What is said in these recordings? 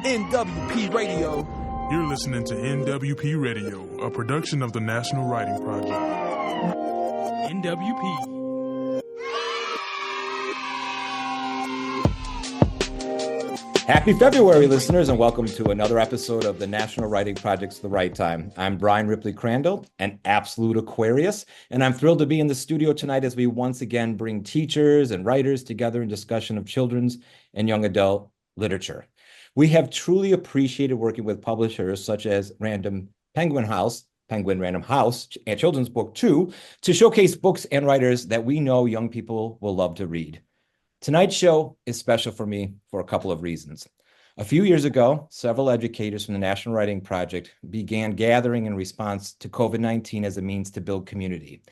NWP Radio. You're listening to NWP Radio, a production of the National Writing Project. NWP. Happy February, listeners, and welcome to another episode of the National Writing Project's The Right Time. I'm Brian Ripley Crandall, an absolute Aquarius, and I'm thrilled to be in the studio tonight as we once again bring teachers and writers together in discussion of children's and young adult literature. We have truly appreciated working with publishers such as Penguin Random House, and Children's Book 2 to showcase books and writers that we know young people will love to read. Tonight's show is special for me for a couple of reasons. A few years ago, several educators from the National Writing Project began gathering in response to COVID-19 as a means to build community.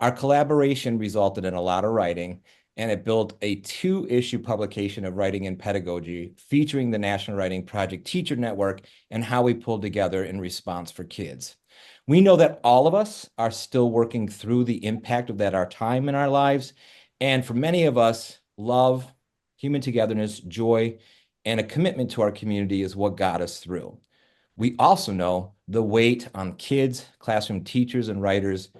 Our collaboration resulted in a lot of writing, and it built a 2-issue publication of Writing and Pedagogy featuring the National Writing Project Teacher Network and how we pulled together in response for kids. We know that all of us are still working through the impact of that our time in our lives, and for many of us, love, human togetherness, joy, and a commitment to our community is what got us through. We also know the weight on kids, classroom teachers, and writers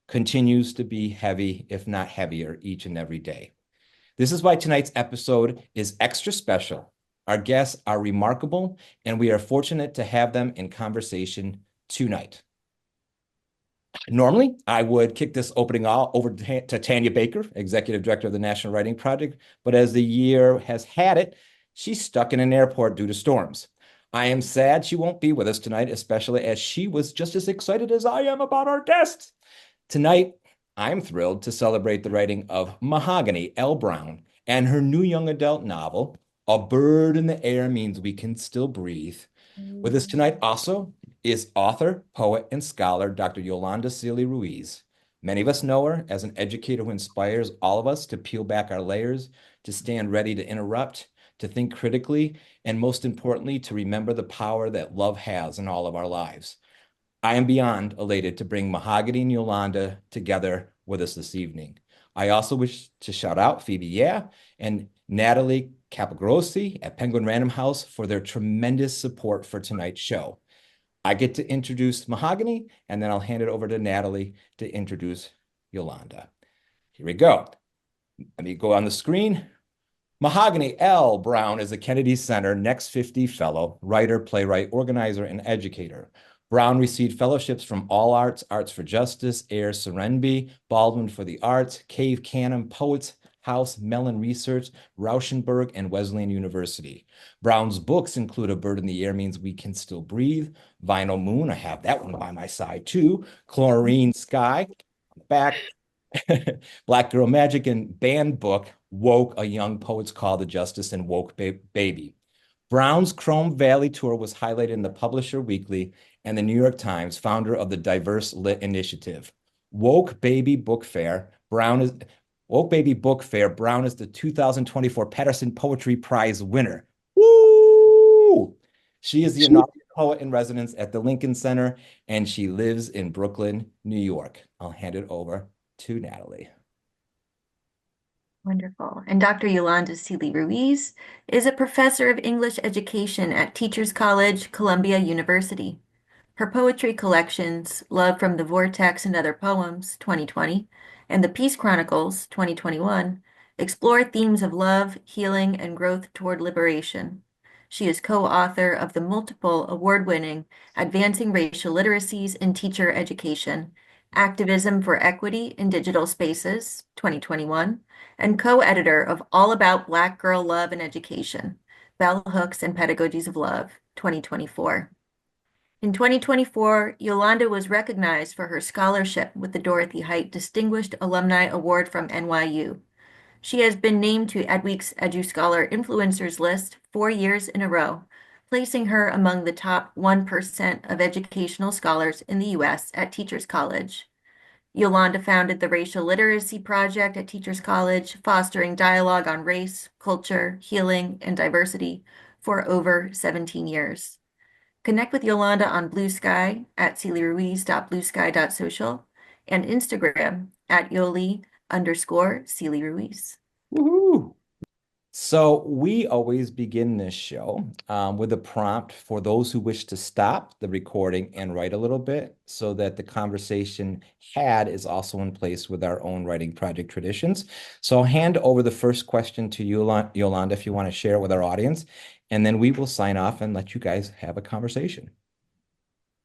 continues to be heavy, if not heavier, each and every day. This is why tonight's episode is extra special. Our guests are remarkable, and we are fortunate to have them in conversation tonight. Normally, I would kick this opening over to Tanya Baker, Executive Director of the National Writing Project, but as the year has had it, she's stuck in an airport due to storms. I am sad she won't be with us tonight, especially as she was just as excited as I am about our guests. Tonight, I'm thrilled to celebrate the writing of Mahogany L. Browne and her new young adult novel, A Bird in the Air Means We Can Still Breathe. With us tonight also is author, poet, and scholar Dr. Yolanda Sealey-Ruiz. Many of us know her as an educator who inspires all of us to peel back our layers, to stand ready to interrupt, to think critically, and most importantly, to remember the power that love has in all of our lives. I am beyond elated to bring Mahogany and Yolanda together with us this evening. I also wish to shout out Phoebe and Natalie Capagrossi at Penguin Random House for their tremendous support for tonight's show. I get to introduce Mahogany, and then I'll hand it over to Natalie to introduce Yolanda. Here we go. Let me go on the screen. Mahogany L. Browne is a Kennedy Center Next 50 Fellow, writer, playwright, organizer, and educator. Browne received fellowships from All Arts, Arts for Justice, AIR Serenbe, Baldwin for the Arts, Cave Canem, Poets House, Mellon Research, Rauschenberg, and Wesleyan University. Browne's books include A Bird in the Air Means We Can Still Breathe, Vinyl Moon, I have that one by my side too, Chlorine Sky, back, Black Girl Magic, and banned book, Woke, A Young Poet's Call to Justice, and Woke Baby. Browne's Chrome Valley tour was highlighted in the Publisher Weekly and the New York Times, founder of the Diverse Lit Initiative. Woke Baby Book Fair, Browne is the 2024 Paterson Poetry Prize winner. Woo! She is the inaugural poet in residence at the Lincoln Center, and she lives in Brooklyn, New York. I'll hand it over to Natalie. Wonderful. And Dr. Yolanda Sealey-Ruiz is a professor of English education at Teachers College, Columbia University. Her poetry collections, Love from the Vortex and Other Poems, 2020, and the Peace Chronicles, 2021, explore themes of love, healing, and growth toward liberation. She is co-author of the multiple award-winning Advancing Racial Literacies in Teacher Education, Activism for Equity in Digital Spaces, 2021, and co-editor of All About Black Girl Love and Education, Bell Hooks and Pedagogies of Love, 2024. In 2024, Yolanda was recognized for her scholarship with the Dorothy Height Distinguished Alumni Award from NYU. She has been named to EdWeek's EduScholar Influencers list 4 years in a row, placing her among the top 1% of educational scholars in the U.S. at Teachers College. Yolanda founded the Racial Literacy Project at Teachers College, fostering dialogue on race, culture, healing, and diversity for over 17 years. Connect with Yolanda on Blue Sky at sealeyruiz.bluesky.social and Instagram at Yoli_Sealey-Ruiz. Woohoo! So we always begin this show with a prompt for those who wish to stop the recording and write a little bit so that the conversation had is also in place with our own writing project traditions. So I'll hand over the first question to you, Yolanda, if you want to share it with our audience, and then we will sign off and let you guys have a conversation.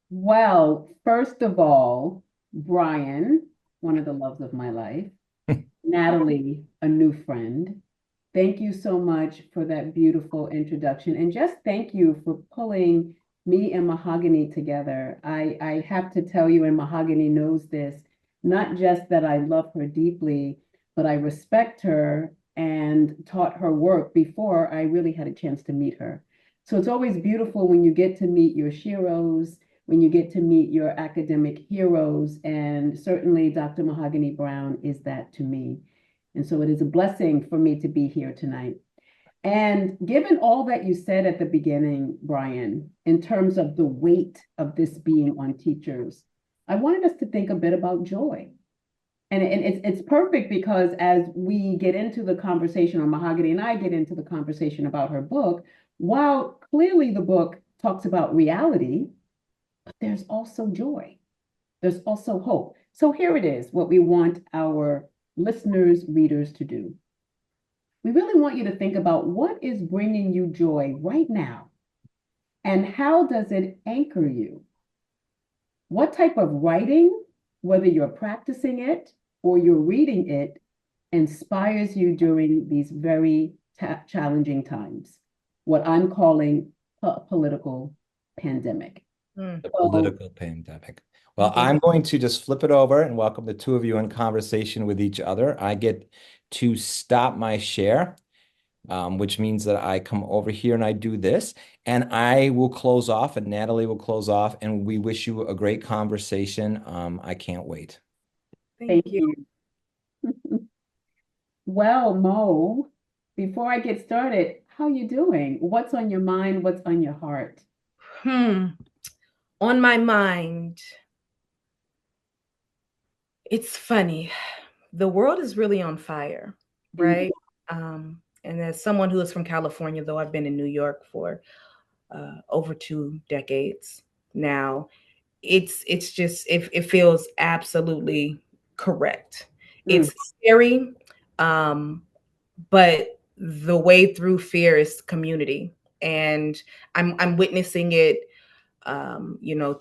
Well, first of all, Brian, one of the loves of my life, Natalie, a new friend. Thank you so much for that beautiful introduction. And just thank you for pulling me and Mahogany together. I have to tell you, and Mahogany knows this, not just that I love her deeply, but I respect her and taught her work before I really had a chance to meet her. So it's always beautiful when you get to meet your sheroes, when you get to meet your academic heroes, and certainly Dr. Mahogany Browne is that to me. And so it is a blessing for me to be here tonight. And given all that you said at the beginning, Brian, in terms of the weight of this being on teachers, I wanted us to think a bit about joy. And it's perfect because as we get into the conversation, or Mahogany and I get into the conversation about her book, while clearly the book talks about reality, but there's also joy. There's also hope. So here it is, what we want our listeners, readers to do. We really want you to think about what is bringing you joy right now, and how does it anchor you? What type of writing, whether you're practicing it or you're reading it, inspires you during these very challenging times, what I'm calling a political pandemic. The political pandemic. Well, I'm going to just flip it over and welcome the two of you in conversation with each other. I get to stop my share, which means that I come over here and I do this, and I will close off, and Natalie will close off, and we wish you a great conversation. I can't wait. Thank you. Well, Mo, before I get started, how you doing? What's on your mind? What's on your heart? On my mind, it's funny. The world is really on fire, right? And as someone who is from California, though I've been in New York for over 2 decades now, it feels absolutely correct. It's scary, but the way through fear is community, and I'm witnessing it.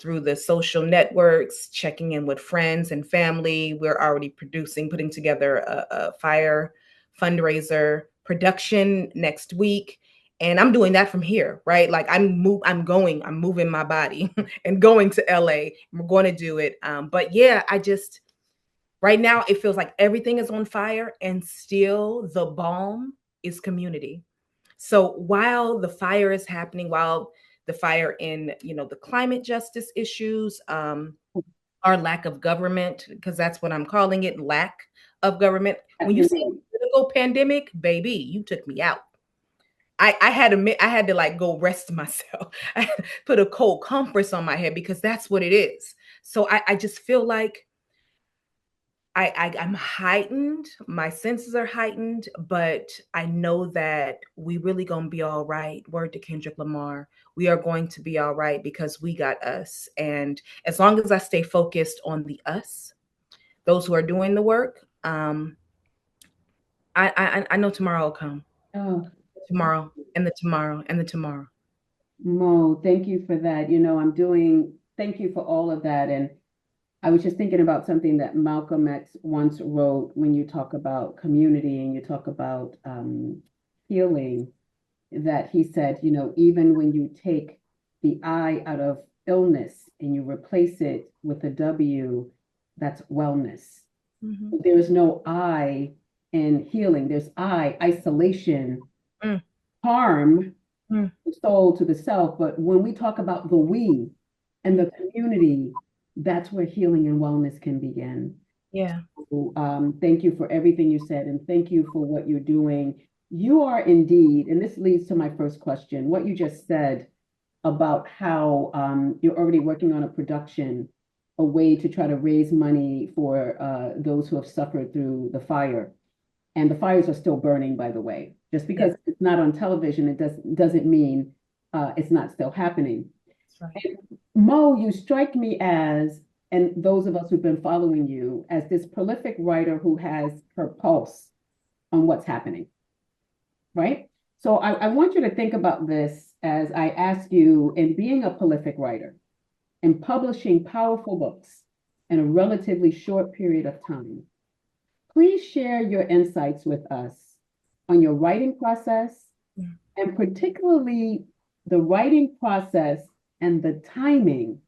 Through the social networks, checking in with friends and family. We're already putting together a fire fundraiser production next week. And I'm doing that from here, right? Like I'm moving my body and going to LA. We're going to do it. But yeah, right now it feels like everything is on fire, and still the balm is community. So while the fire is happening, while the fire in, the climate justice issues, our lack of government, because that's what I'm calling it, lack of government. When you say political pandemic, baby, you took me out. I had to like go rest myself. I had to put a cold compress on my head, because that's what it is. So I just feel like I'm heightened. My senses are heightened, but I know that we really gonna be all right. Word to Kendrick Lamar. We are going to be all right because we got us. And as long as I stay focused on the us, those who are doing the work, I know tomorrow will come. Oh, Tomorrow and the tomorrow and the tomorrow. Mo, thank you for that. Thank you for all of that. And I was just thinking about something that Malcolm X once wrote when you talk about community and you talk about healing, that he said, even when you take the I out of illness and you replace it with a W, that's wellness. Mm-hmm. There's no I in healing. There's isolation, harm, the soul to the self. But when we talk about the we and the community, that's where healing and wellness can begin. Yeah. So, thank you for everything you said, and thank you for what you're doing. You are indeed, and this leads to my first question, what you just said about how you're already working on a production, a way to try to raise money for those who have suffered through the fire. And the fires are still burning, by the way, Just because it's not on television, it doesn't mean it's not still happening. That's right. And Mo, you strike me as, and those of us who've been following you, as this prolific writer who has her pulse on what's happening, right? So I want you to think about this as I ask you, in being a prolific writer and publishing powerful books in a relatively short period of time, please share your insights with us on your writing process, and particularly the writing process and the timing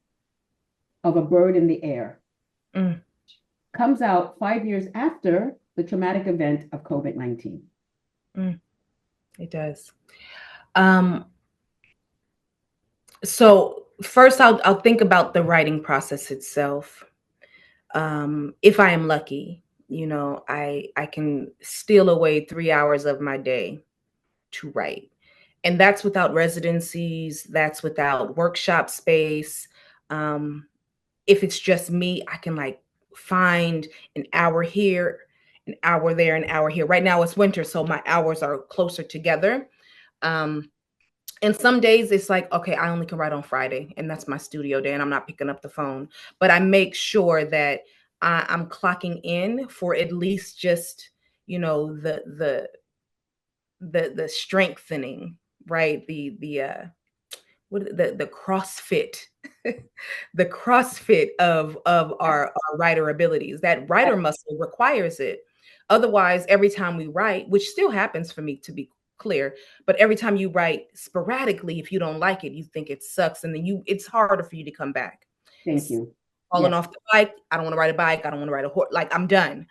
of A Bird in the Air. Comes out 5 years after the traumatic event of COVID-19. It does. So first, I'll think about the writing process itself. If I am lucky, you know, I can steal away 3 hours of my day to write. And that's without residencies, that's without workshop space. If it's just me, I can like find an hour here, an hour there, an hour here. Right now it's winter, so my hours are closer together. And some days it's like, okay, I only can write on Friday, and that's my studio day, and I'm not picking up the phone. But I make sure that I'm clocking in for at least just, you know, the strengthening, right? The CrossFit, the CrossFit of our writer abilities. That writer muscle requires it. Otherwise, every time we write, which still happens for me, to be clear, but every time you write sporadically, if you don't like it, you think it sucks, and then it's harder for you to come back. Thank you. Falling off the bike, I don't want to ride a bike, I don't want to ride a horse, like I'm done.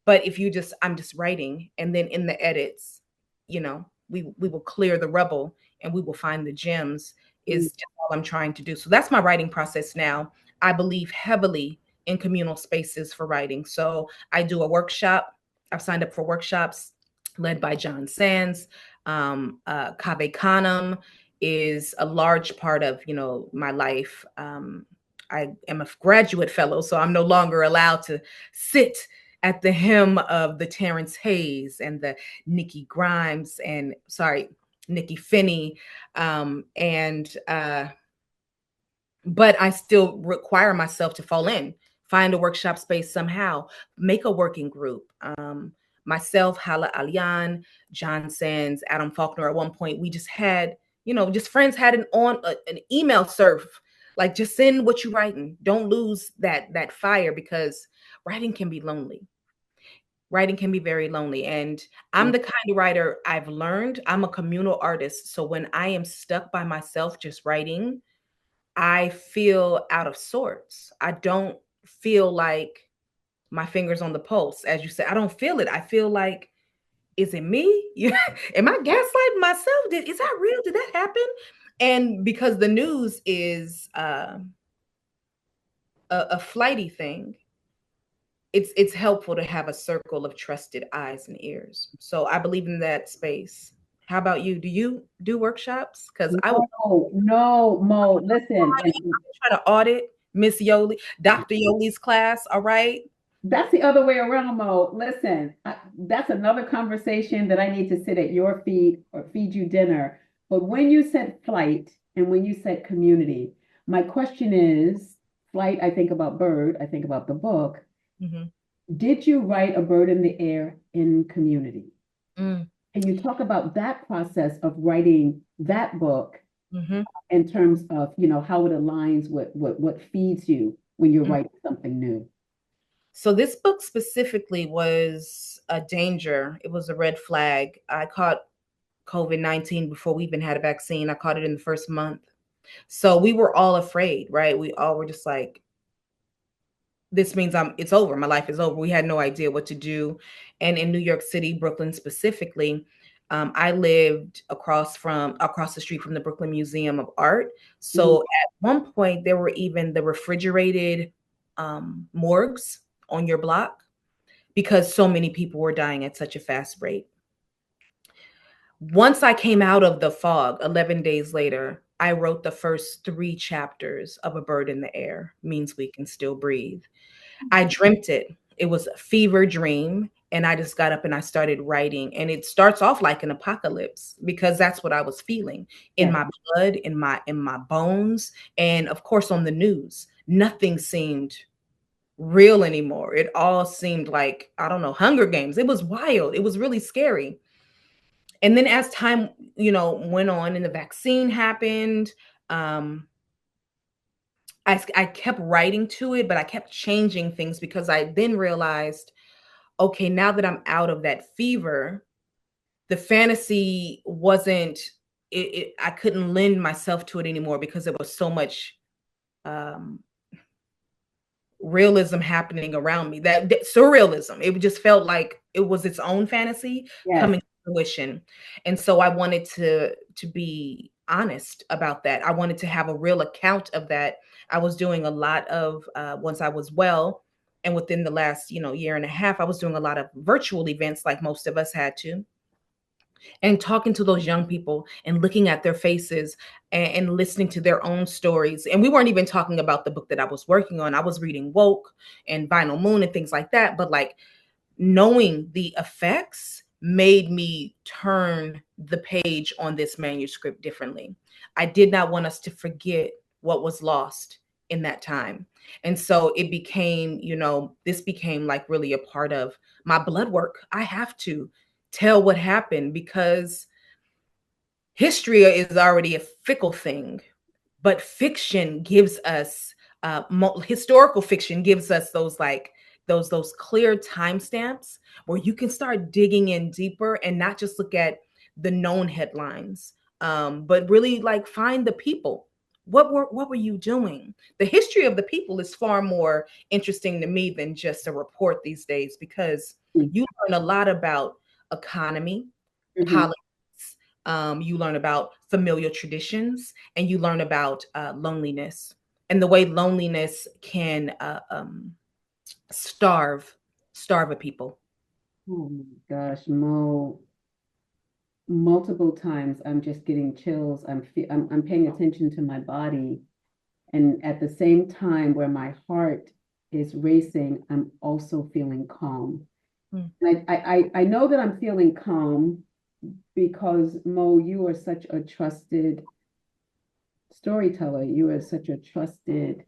But if I'm just writing, and then in the edits, you know, we will clear the rubble and we will find the gems, is just all I'm trying to do. So that's my writing process now. I believe heavily in communal spaces for writing. So I do a workshop. I've signed up for workshops led by John Sands. Canem is a large part of, you know, my life. I am a graduate fellow, so I'm no longer allowed to sit at the hem of the Terrence Hayes and the Nikki Grimes and, Nikki Finney. But I still require myself to fall in, find a workshop space somehow, make a working group. Myself, Hala Alian, John Sands, Adam Faulkner, at one point, we just had, you know, just friends had an email surf, like just send what you're writing. Don't lose that fire, because writing can be lonely. Writing can be very lonely. And I'm the kind of writer, I've learned, I'm a communal artist. So when I am stuck by myself just writing, I feel out of sorts. I don't feel like my fingers on the pulse. As you said, I don't feel it. I feel like, is it me? Am I gaslighting myself? Is that real? Did that happen? And because the news is a flighty thing, it's helpful to have a circle of trusted eyes and ears. So I believe in that space. How about you? Do you do workshops? Because No, Mo, listen. I try to audit Miss Yoli, Dr. Yoli's class. All right. That's the other way around, Mo. Listen, that's another conversation that I need to sit at your feet or feed you dinner. But when you said flight and when you said community, my question is, flight, I think about bird, I think about the book. Did you write A Bird in the Air in community? Can you talk about that process of writing that book in terms of, you know, how it aligns with what feeds you when you're writing something new? So this book specifically was a danger. It was a red flag. I caught COVID-19 before we even had a vaccine. I caught it in the first month. So we were all afraid, right? We all were just like, this means it's over. My life is over. We had no idea what to do. And in New York City, Brooklyn specifically, I lived across the street from the Brooklyn Museum of Art. So at one point, there were even the refrigerated morgues on your block, because so many people were dying at such a fast rate. Once I came out of the fog, 11 days later, I wrote the first 3 chapters of A Bird in the Air, Means We Can Still Breathe. I dreamt it. It was a fever dream. And I just got up and I started writing. And it starts off like an apocalypse because that's what I was feeling in my blood, in my bones, and of course on the news. Nothing seemed real anymore. It all seemed like, I don't know, Hunger Games. It was wild. It was really scary. And then as time, went on and the vaccine happened, I kept writing to it, but I kept changing things because I then realized, okay, now that I'm out of that fever, the fantasy wasn't, I couldn't lend myself to it anymore because there was so much realism happening around me, that surrealism. It just felt like it was its own fantasy coming to fruition. And so I wanted to be honest about that. I wanted to have a real account of that. I was doing a lot of, once I was well, and within the last, year and a half, I was doing a lot of virtual events like most of us had to. And talking to those young people and looking at their faces and listening to their own stories. And we weren't even talking about the book that I was working on. I was reading Woke and Vinyl Moon and things like that. But like knowing the effects made me turn the page on this manuscript differently. I did not want us to forget what was lost in that time. And so it became, this became like really a part of my blood work. I have to tell what happened because history is already a fickle thing, but fiction gives us, historical fiction gives us those like those clear timestamps where you can start digging in deeper and not just look at the known headlines, but really like find the people. What were you doing? The history of the people is far more interesting to me than just a report these days, because you learn a lot about economy, politics, you learn about familial traditions, and you learn about loneliness and the way loneliness can starve a people. Oh my gosh, Mo, multiple times I'm just getting chills. I'm paying attention to my body, and at the same time where my heart is racing, I'm also feeling calm. And I know that I'm feeling calm because, Mo, you are such a trusted storyteller. You are such a trusted,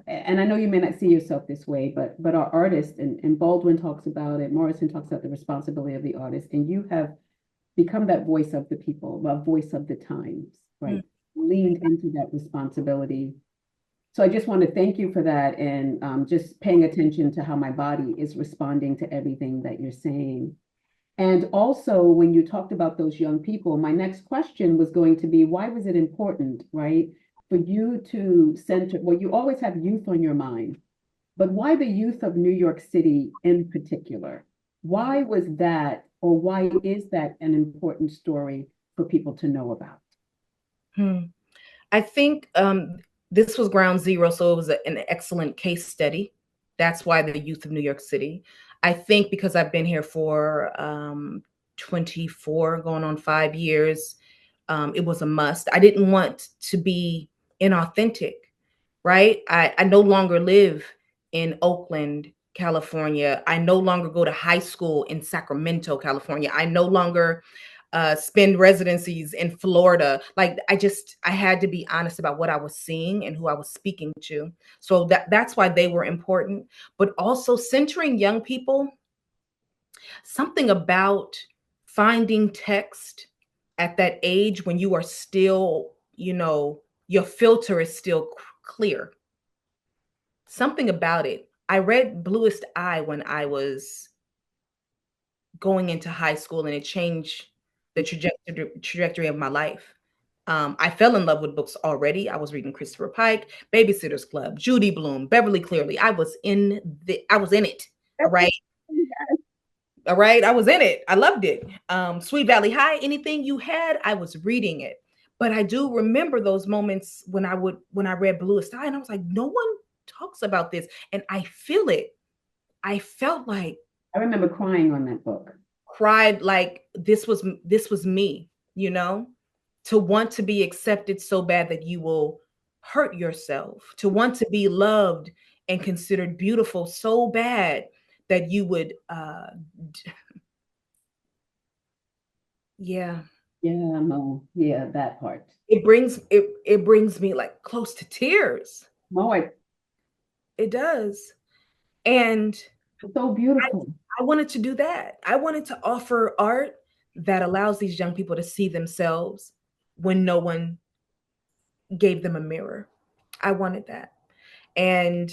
and I know you may not see yourself this way, but our artists, and Baldwin talks about it, Morrison talks about the responsibility of the artist, and you have become that voice of the people, a voice of the times, right? Leaned into that responsibility. So I just want to thank you for that, and just paying attention to how my body is responding to everything that you're saying. And also, when you talked about those young people, my next question was going to be, why was it important, right, for you to center, well, you always have youth on your mind, but why the youth of New York City in particular? Why was that, or why is that an important story for people to know about? I think this was ground zero, so it was an excellent case study. That's why the youth of New York City. I think because I've been here for 24, going on 5 years, it was a must. I didn't want to be inauthentic, right? I no longer live in Oakland, California. I no longer go to high school in Sacramento, California. I no longer spend residencies in Florida. Like I had to be honest about what I was seeing and who I was speaking to. So that's why they were important, but also centering young people, something about finding text at that age when you are still, your filter is still clear. Something about it. I read Bluest Eye when I was going into high school, and it changed the trajectory of my life. I fell in love with books already. I was reading Christopher Pike, Babysitter's Club, Judy Blume, Beverly Cleary. I was in it. All right. All right. I was in it. I loved it. Sweet Valley High, anything you had, I was reading it. But I do remember those moments when I read Bluest Eye, and I was like, no one talks about this. And I feel it. I felt like I remember crying on that book. Cried like this was me, to want to be accepted so bad that you will hurt yourself, to want to be loved and considered beautiful so bad that you would, yeah. Yeah, Mo. Yeah, that part. It brings me like close to tears. Mo, It does. And it's so beautiful. I wanted to do that. I wanted to offer art that allows these young people to see themselves when no one gave them a mirror. I wanted that. And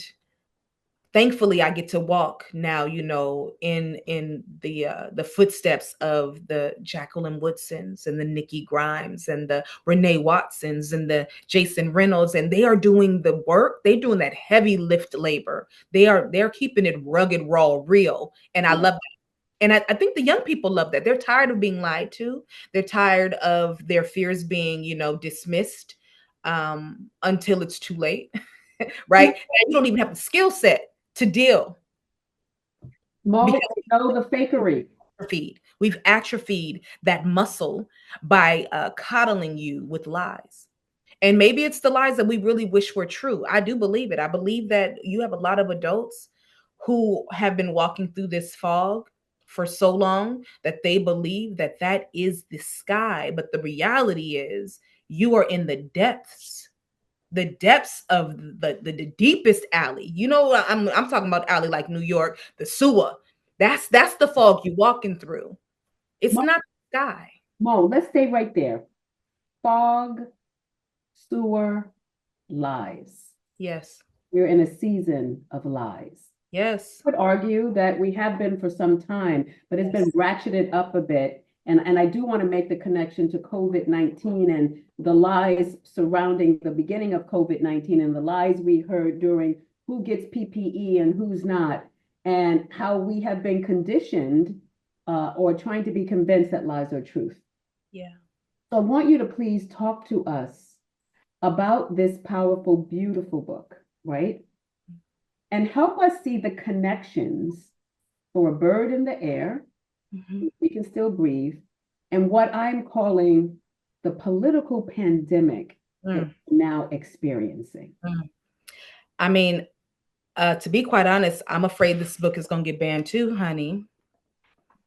thankfully I get to walk now, in the footsteps of the Jacqueline Woodsons and the Nikki Grimes and the Renee Watsons and the Jason Reynolds, and they are doing the work. They're doing that heavy lift labor. They're keeping it rugged, raw, real, and I love that. And I think the young people love that. They're tired of being lied to. They're tired of their fears being, dismissed until it's too late, right? And you don't even have the skill set to deal. Mo, the fakery. We've atrophied that muscle by coddling you with lies. And maybe it's the lies that we really wish were true. I do believe it. I believe that you have a lot of adults who have been walking through this fog for so long that they believe that that is the sky. But the reality is you are in the depths of the deepest alley. I'm talking about alley like New York, the sewer. That's the fog you're walking through. It's not the sky. Mo, let's stay right there. Fog, sewer, lies. Yes. We're in a season of lies. Yes. I would argue that we have been for some time, but it's been ratcheted up a bit. And I do want to make the connection to COVID-19 and the lies surrounding the beginning of COVID-19 and the lies we heard during who gets PPE and who's not, and how we have been conditioned or trying to be convinced that lies are truth. Yeah. So I want you to please talk to us about this powerful, beautiful book, right? And help us see the connections for a bird in the air, we can still breathe, and what I'm calling the political pandemic that we're now experiencing. I mean, to be quite honest, I'm afraid this book is going to get banned too, honey.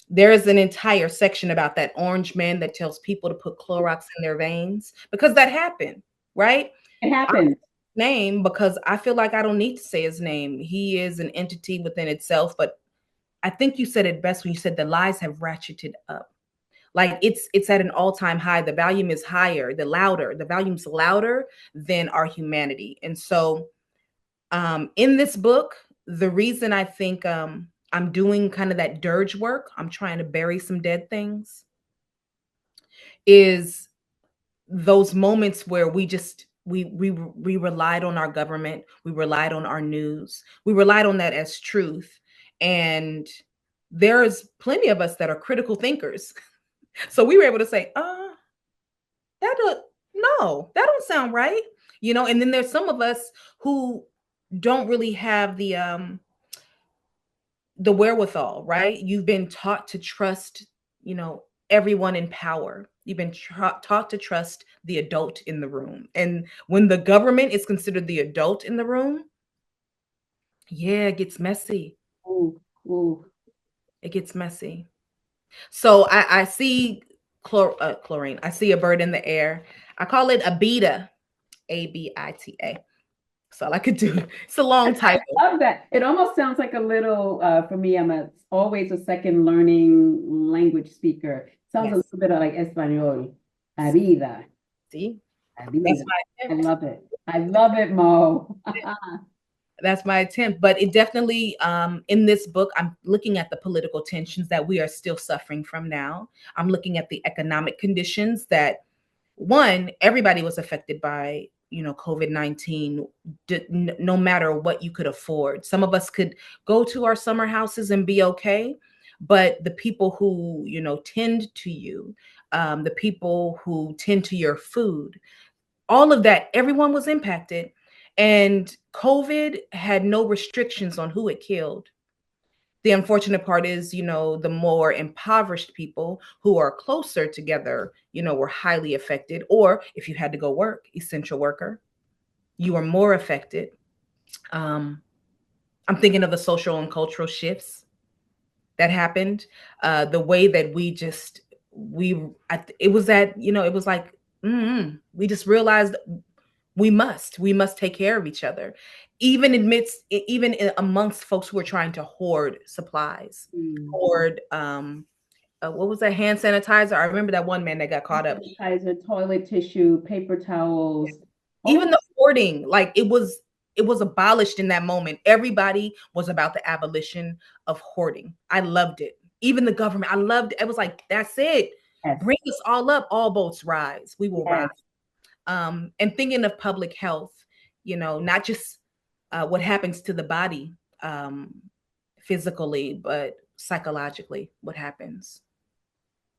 There is an entire section about that orange man that tells people to put Clorox in their veins, because that happened, right? It happened. Name, because I feel like I don't need to say his name. He is an entity within itself, but I think you said it best when you said the lies have ratcheted up. Like it's at an all-time high. The volume is higher, the volume's louder than our humanity. And so in this book, the reason I think I'm doing kind of that dirge work, I'm trying to bury some dead things, is those moments where we relied on our government, we relied on our news, we relied on that as truth. And there's plenty of us that are critical thinkers. So we were able to say, that don't sound right. And then there's some of us who don't really have the wherewithal, right? You've been taught to trust, everyone in power. You've been taught to trust the adult in the room. And when the government is considered the adult in the room, yeah, it gets messy. Ooh. It gets messy. So I see chlorine. I see a bird in the air. I call it Abita, Abita. That's all I could do. It's a long title. I love that. It almost sounds like a little, for me, I'm always a second learning language speaker. Sounds a little bit like Espanol. Abida. See? Abida. That's my attempt. I love it. I love it, Mo. That's my attempt. But it definitely, in this book, I'm looking at the political tensions that we are still suffering from now. I'm looking at the economic conditions that, one, everybody was affected by, COVID-19, no matter what you could afford. Some of us could go to our summer houses and be okay. But the people who, tend to you, the people who tend to your food, all of that, everyone was impacted. And COVID had no restrictions on who it killed. The unfortunate part is, the more impoverished people who are closer together, were highly affected. Or if you had to go work, essential worker, you are more affected. I'm thinking of the social and cultural shifts that happened, the way that it was that, it was like, we just realized we must take care of each other, even amongst folks who are trying to hoard supplies, hoard, what was that, hand sanitizer? I remember that one man that got caught up. Sanitizer, toilet tissue, paper towels. Even the hoarding, like it was abolished in that moment. Everybody was about the abolition of hoarding. I loved it. Even the government, I loved it. It was like, that's it. Yes. Bring us all up, all boats rise. We will rise. And thinking of public health, not just what happens to the body physically, but psychologically, what happens.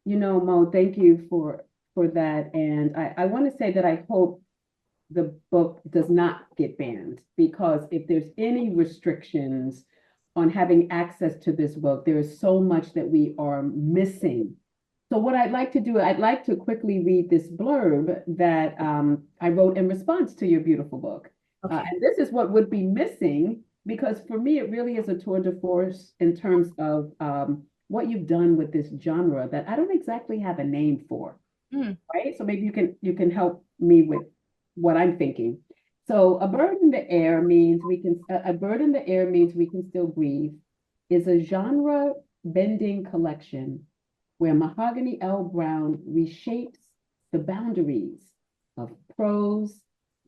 Mo, thank you for that. And I want to say that I hope the book does not get banned, because if there's any restrictions on having access to this book, there is so much that we are missing. So what I'd like to do, I'd like to quickly read this blurb that I wrote in response to your beautiful book. Okay. And this is what would be missing, because for me, it really is a tour de force in terms of what you've done with this genre that I don't exactly have a name for, right? So maybe you can help me with what I'm thinking. So a bird in the air means we can still breathe is a genre bending collection where Mahogany L. Browne reshapes the boundaries of prose,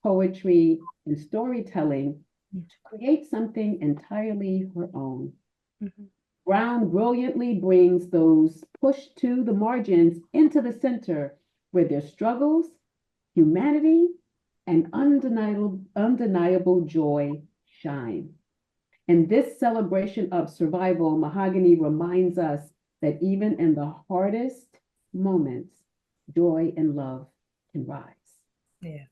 poetry, and storytelling to create something entirely her own. Mm-hmm. Browne brilliantly brings those pushed to the margins into the center, where their struggles, humanity, and undeniable joy shine. In this celebration of survival, Mahogany reminds us that even in the hardest moments, joy and love can rise. Yes.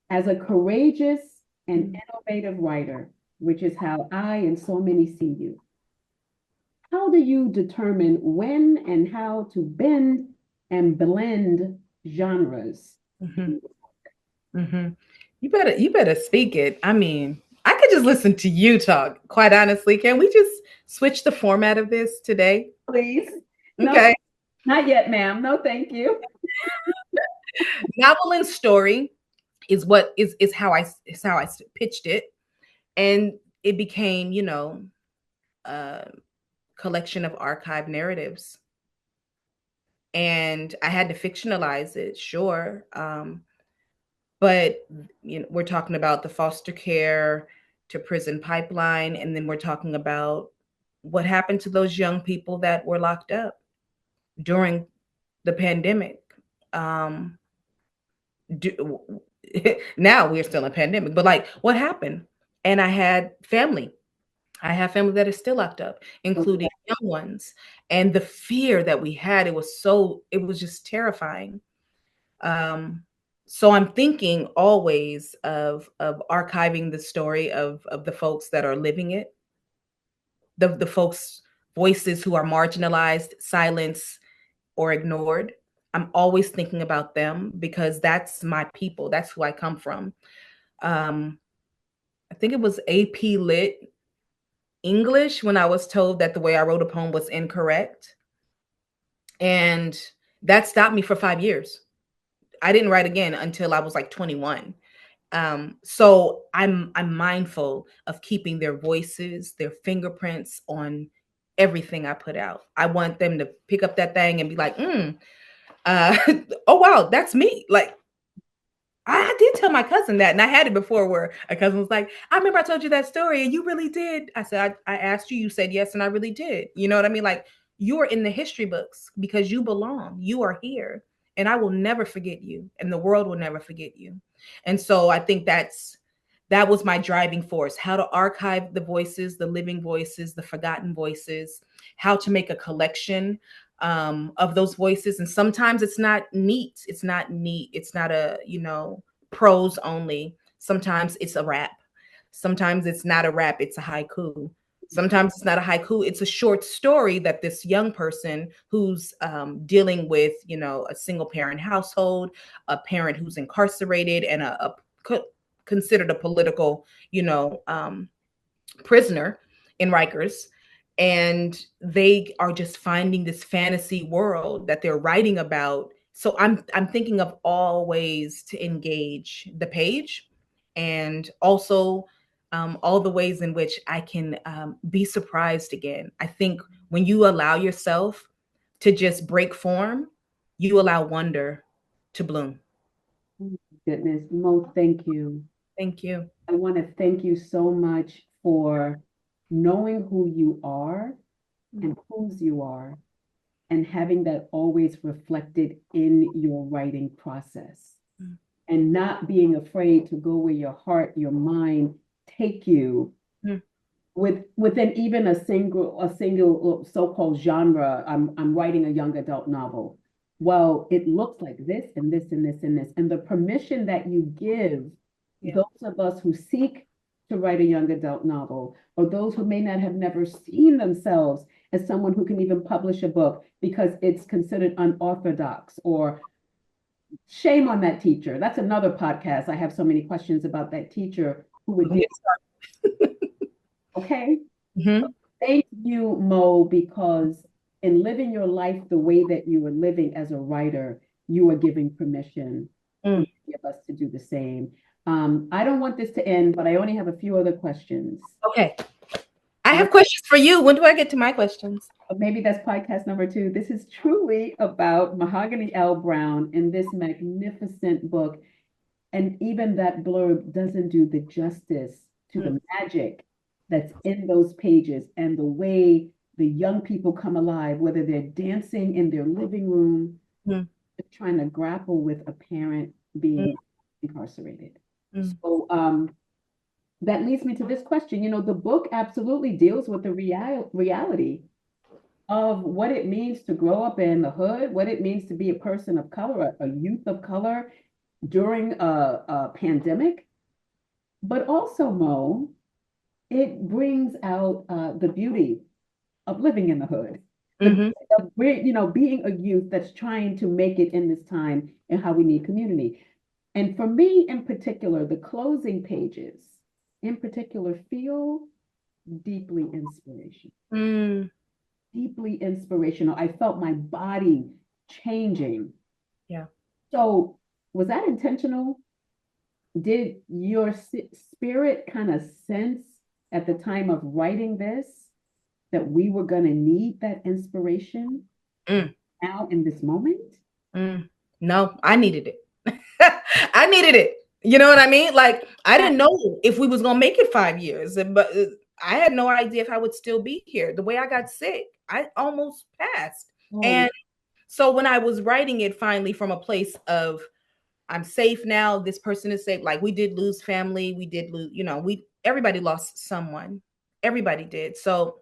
As a courageous and innovative writer, which is how I and so many see you, how do you determine when and how to bend and blend genres? Mm-hmm. Mm-hmm. You better speak it. I mean, I could just listen to you talk, quite honestly. Can we just switch the format of this today? Please. Okay. No, not yet, ma'am. No, thank you. Novel and story is how I pitched it. And it became, a collection of archived narratives. And I had to fictionalize it, sure. But we're talking about the foster care to prison pipeline, and then we're talking about what happened to those young people that were locked up during the pandemic. Now we're still in a pandemic, but like, what happened? And I have family that is still locked up, including young ones. And the fear that we had, it was just terrifying. So I'm thinking always of archiving the story of the folks that are living it, the folks' voices who are marginalized, silenced, or ignored. I'm always thinking about them, because that's my people. That's who I come from. I think it was AP Lit English when I was told that the way I wrote a poem was incorrect. And that stopped me for 5 years. I didn't write again until I was like 21. So I'm mindful of keeping their voices, their fingerprints on everything I put out. I want them to pick up that thing and be like, oh wow, that's me. Like, I did tell my cousin that, and I had it before where a cousin was like, I remember I told you that story and you really did. I said, I asked you, you said yes, and I really did. You know what I mean? Like, you are in the history books because you belong. You are here. And I will never forget you, and the world will never forget you. And so I think that was my driving force: how to archive the voices, the living voices, the forgotten voices, how to make a collection of those voices. And sometimes it's not neat. It's not a, prose only. Sometimes it's a rap. Sometimes it's not a rap. It's a haiku. Sometimes it's not a haiku. It's a short story that this young person who's dealing with, a single parent household, a parent who's incarcerated, and considered a political, prisoner in Rikers. and they are just finding this fantasy world that they're writing about. So I'm thinking of all ways to engage the page, and also all the ways in which I can be surprised again. I think when you allow yourself to just break form, you allow wonder to bloom. Goodness, Mo, thank you. Thank you. I want to thank you so much for knowing who you are and whose you are, and having that always reflected in your writing process, and not being afraid to go where your heart, your mind take you within even a single so-called genre. I'm writing a young adult novel. Well, it looks like this and this and this and this, and the permission that you give those of us who seek to write a young adult novel, or those who may not have never seen themselves as someone who can even publish a book because it's considered unorthodox, or shame on that teacher. That's another podcast. I have so many questions about that teacher who would be okay. Thank you, Mo, because in living your life the way that you are living as a writer, you are giving permission for many of us to do the same. I don't want this to end, but I only have a few other questions. Okay. I have questions for you. When do I get to my questions? Maybe that's podcast number 2. This is truly about Mahogany L. Browne in this magnificent book. And even that blurb doesn't do the justice to the magic that's in those pages, and the way the young people come alive, whether they're dancing in their living room, trying to grapple with a parent being incarcerated. So that leads me to this question. You know, the book absolutely deals with the reality of what it means to grow up in the hood, what it means to be a person of color, a youth of color during a pandemic. But also, Mo, it brings out the beauty of living in the hood, of, you know, being a youth that's trying to make it in this time, and how we need community. And for me in particular, the closing pages in particular feel deeply inspirational. Deeply inspirational. I felt my body changing. Yeah. So was that intentional? Did your spirit kind of sense at the time of writing this that we were going to need that inspiration now in this moment? No, I needed it. I needed it. You know what I mean? Like, I didn't know if we was going to make it 5 years, but I had no idea if I would still be here. The way I got sick, I almost passed. And so when I was writing it finally from a place of, I'm safe now, this person is safe. Like, we did lose family. We did lose, you know, everybody lost someone. Everybody did. So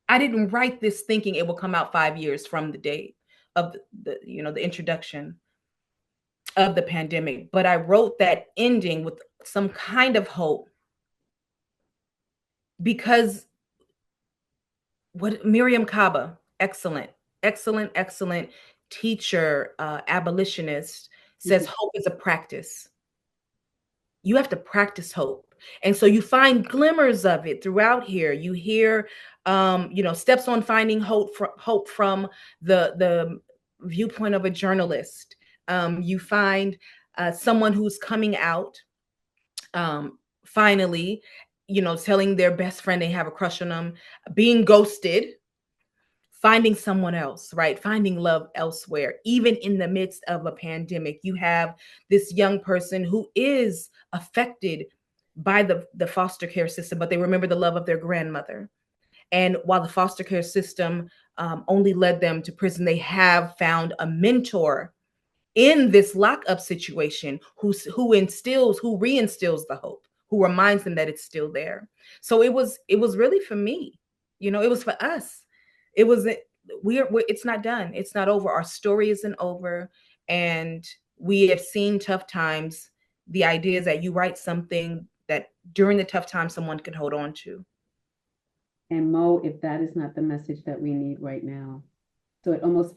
I didn't write this thinking it will come out 5 years from the date of the introduction of the pandemic. But I wrote that ending with some kind of hope, because what Miriam Kaba, excellent teacher, abolitionist, says hope is a practice. You have to practice hope. And so you find glimmers of it throughout here. You hear, steps on finding hope from the viewpoint of a journalist. You find someone who's coming out, finally, telling their best friend they have a crush on them, being ghosted, finding someone else, right? Finding love elsewhere. Even in the midst of a pandemic, you have this young person who is affected by the foster care system, but they remember the love of their grandmother. And while the foster care system only led them to prison, they have found a mentor in this lockup situation who reinstills the hope, who reminds them that it's still there. So it was really for me, it was for us. It was, it's not done. It's not over. Our story isn't over. And we have seen tough times. The idea is that you write something that during the tough time, someone can hold on to. And Mo, if that is not the message that we need right now. So it almost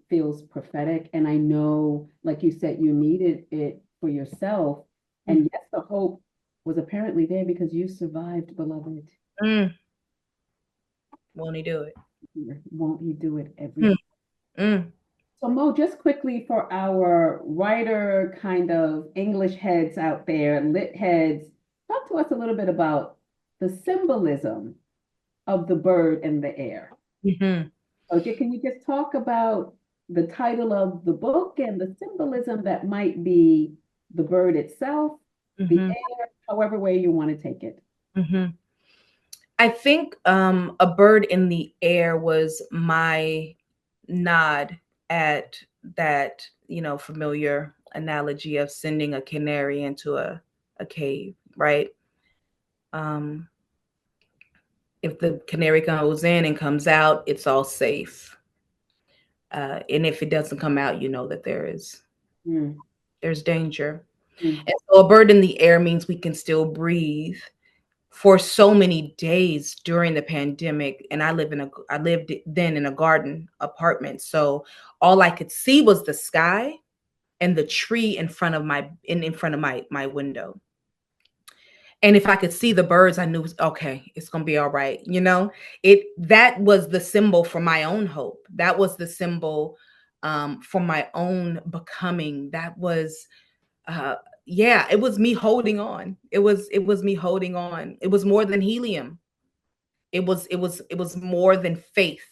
feels prophetic. And I know, like you said, you needed it for yourself. And yes, the hope was apparently there because you survived, beloved. Won't he do it? Won't he do it every Mm, day? mm. So Mo, just quickly for our writer kind of English heads out there, lit heads, talk to us a little bit about the symbolism of the bird in the air. Mhm. Okay, can you just talk about the title of the book and the symbolism that might be the bird itself, the Mhm. air, however way you want to take it? Mhm. I think A Bird in the Air was my nod at that, familiar analogy of sending a canary into a cave, right? Um, if the canary goes in and comes out, it's all safe. And if it doesn't come out, you know that Mm, there's danger. mm, And so a bird in the air means we can still breathe for so many days during the pandemic. And I lived then in a garden apartment. So all I could see was the sky and the tree in front of my window. And if I could see the birds, I knew, okay, it's gonna be all right. That was the symbol for my own hope. That was the symbol for my own becoming. That was uh yeah, it was me holding on. It was me holding on. It was more than helium. It was more than faith.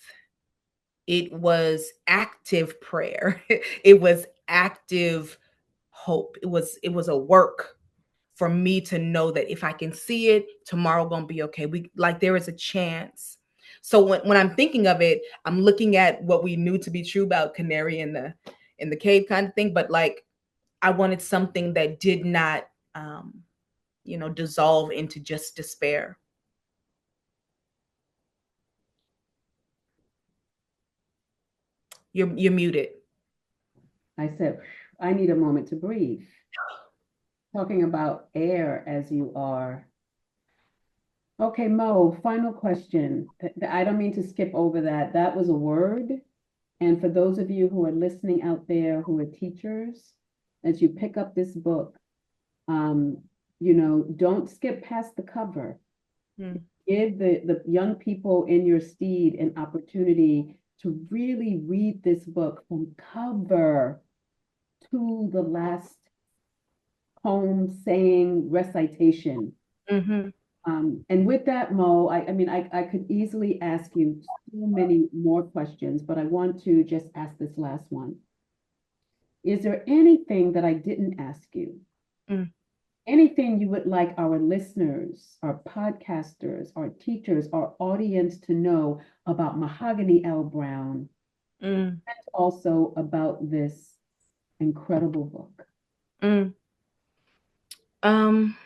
It was active prayer. It was active hope. It was a work for me to know that if I can see it, tomorrow gonna be okay. There is a chance. So when I'm thinking of it, I'm looking at what we knew to be true about canary in the cave kind of thing, but like I wanted something that did not dissolve into just despair. You're muted. I said, I need a moment to breathe. Talking about air as you are. Okay, Mo, final question. I don't mean to skip over that. That was a word. And for those of you who are listening out there who are teachers, as you pick up this book, um, don't skip past the cover. Mm. Give the young people in your steed an opportunity to really read this book from cover to the last poem, saying, recitation. Mm-hmm. And with that, Mo, I mean, I could easily ask you so many more questions, but I want to just ask this last one. Is there anything that I didn't ask you? Mm. Anything you would like our listeners, our podcasters, our teachers, our audience to know about Mahogany L. Browne, Mm. and also about this incredible book? Mm. Um,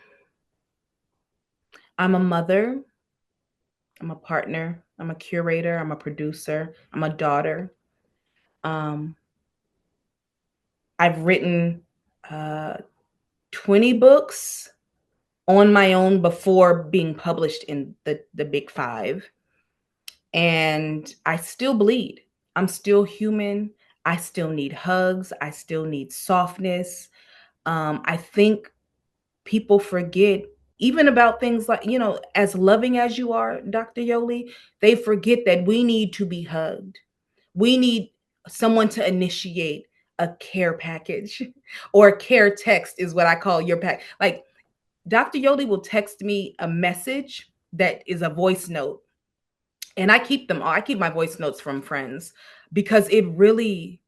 I'm a mother. I'm a partner. I'm a curator. I'm a producer. I'm a daughter. Um, I've written uh, 20 books on my own before being published in the big five. And I still bleed. I'm still human. I still need hugs. I still need softness. I think people forget even about things like, as loving as you are, Dr. Yoli, they forget that we need to be hugged. We need someone to initiate a care package or a care text is what I call your pack. Like Dr. Yoli will text me a message that is a voice note. And I keep them all. I keep my voice notes from friends because it really,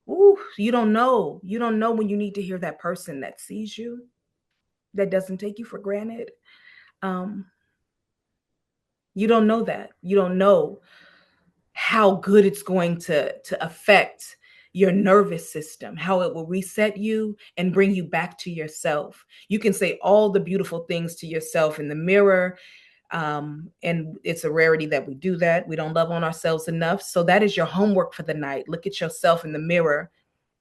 you don't know. You don't know when you need to hear that person that sees you, that doesn't take you for granted. Um, you don't know that. You don't know how good it's going to affect your nervous system, how it will reset you and bring you back to yourself. You can say all the beautiful things to yourself in the mirror. And it's a rarity that we do that. We don't love on ourselves enough. So that is your homework for the night. Look at yourself in the mirror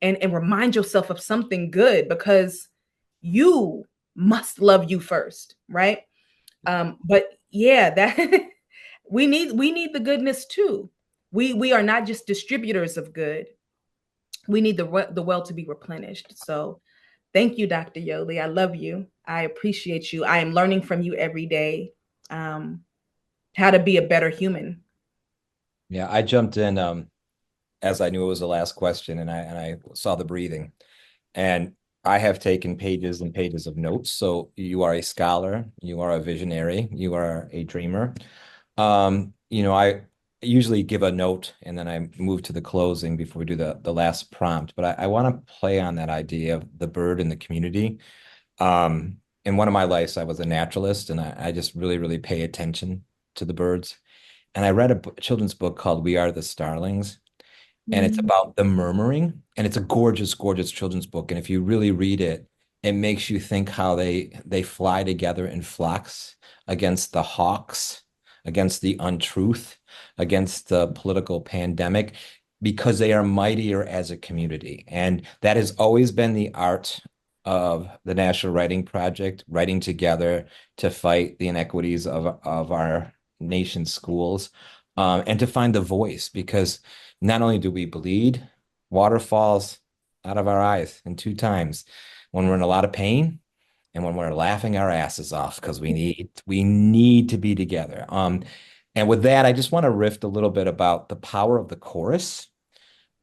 and remind yourself of something good because you must love you first, right? But yeah, that we need the goodness too. We are not just distributors of good. We need the well to be replenished. So thank you, Dr. Yoli. I love you. I appreciate you. I am learning from you every day. Um, how to be a better human. Yeah, I jumped in as I knew it was the last question, and I saw the breathing. And I have taken pages and pages of notes. So you are a scholar, you are a visionary, you are a dreamer. I usually give a note and then I move to the closing before we do the last prompt. But I want to play on that idea of the bird in the community. In one of my lives, I was a naturalist, and I just really, really pay attention to the birds. And I read a children's book called We Are the Starlings, and it's about the murmuring, and it's a gorgeous, gorgeous children's book. And if you really read it, it makes you think how they fly together in flocks against the hawks, against the untruth, against the political pandemic, because they are mightier as a community. And that has always been the art of the National Writing Project, writing together to fight the inequities of our nation's schools, and to find the voice, because not only do we bleed, water falls out of our eyes in two times, when we're in a lot of pain and when we're laughing our asses off, because we need to be together. And with that, I just want to riff a little bit about the power of the chorus.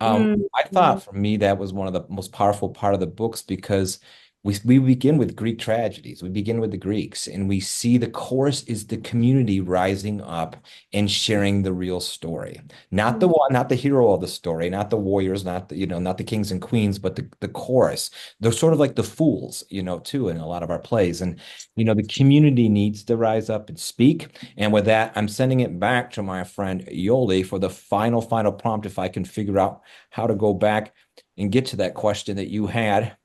I thought for me that was one of the most powerful part of the books, because we begin with Greek tragedies. We begin with the Greeks, and we see the chorus is the community rising up and sharing the real story. Not the one, not the hero of the story, not the warriors, not the kings and queens, but the chorus. They're sort of like the fools, too, in a lot of our plays. And, the community needs to rise up and speak. And with that, I'm sending it back to my friend Yoli for the final prompt, if I can figure out how to go back and get to that question that you had.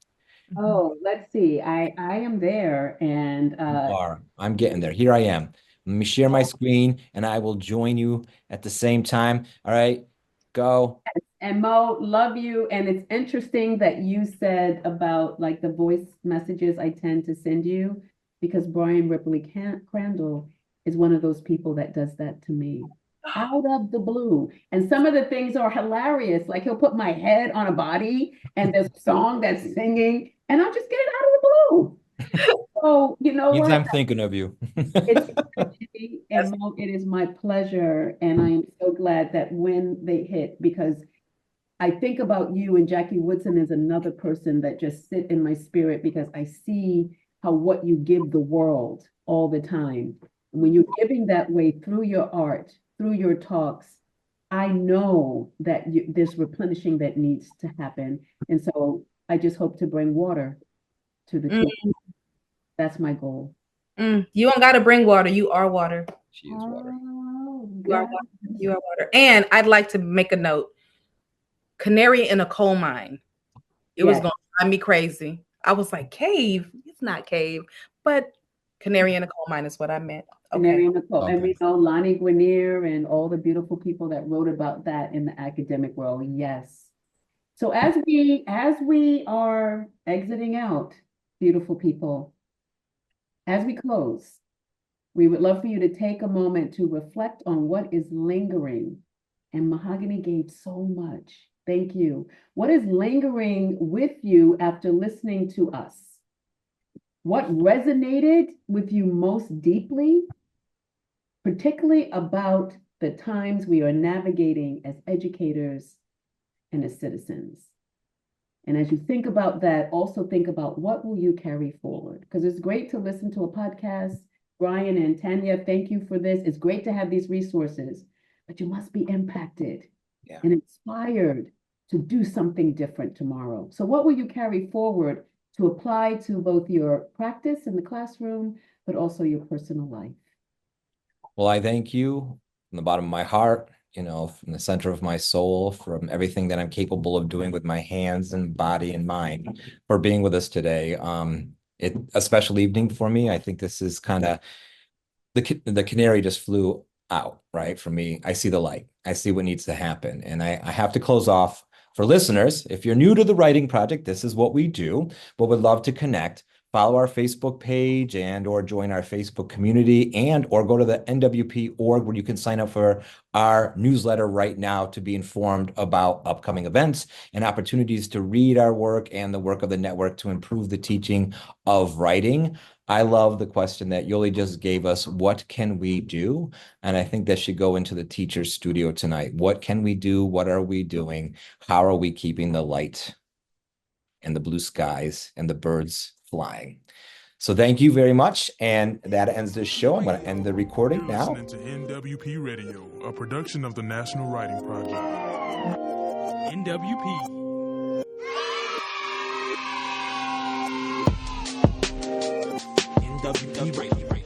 Oh, let's see. I am there, and I'm getting there. Here I am. Let me share my screen and I will join you at the same time. All right, go. And Mo, love you. And it's interesting that you said about like the voice messages I tend to send you, because Brian Ripley Crandall is one of those people that does that to me out of the blue. And some of the things are hilarious. Like he'll put my head on a body and there's a song that's singing, and I'll just get it out of the blue. So, you know Means what? I'm thinking of you. It's and Mo, it is my pleasure. And I am so glad that when they hit, because I think about you, and Jackie Woodson is another person that just sit in my spirit, because I see how what you give the world all the time. And when you're giving that way through your art, through your talks, I know that there's replenishing that needs to happen. And so I just hope to bring water to the children. That's my goal. You don't got to bring water. You are water. She is water. You are water. You are water. And I'd like to make a note. Canary in a coal mine. It was going to drive me crazy. I was like, cave? It's not cave. But canary in a coal mine is what I meant. Canary in the coal. And we know Lonnie Guinier and all the beautiful people that wrote about that in the academic world. Yes. So as we are exiting out, beautiful people, as we close, we would love for you to take a moment to reflect on what is lingering. And Mahogany gave so much. Thank you. What is lingering with you after listening to us? What resonated with you most deeply, particularly about the times we are navigating as educators and as citizens? And as you think about that, also think about what will you carry forward? Because it's great to listen to a podcast. Brian and Tanya, thank you for this. It's great to have these resources, but you must be impacted and inspired to do something different tomorrow. So what will you carry forward to apply to both your practice in the classroom, but also your personal life? Well, I thank you from the bottom of my heart, from the center of my soul, from everything that I'm capable of doing with my hands and body and mind, for being with us today. It's a special evening for me. I think this is kind of the canary just flew out, right? For me, I see the light. I see what needs to happen. And I have to close off. For listeners, if you're new to the Writing Project, this is what we do, but would love to connect. Follow our Facebook page or join our Facebook community, or go to the nwp.org, where you can sign up for our newsletter right now to be informed about upcoming events and opportunities to read our work and the work of the network to improve the teaching of writing. I love the question that Yoli just gave us. What can we do? And I think that should go into the teacher's studio tonight. What can we do? What are we doing? How are we keeping the light and the blue skies and the birds flying? So thank you very much. And that ends this show. I'm going to end the recording now. Listening to NWP Radio, a production of the National Writing Project. NWP. NWP Radio.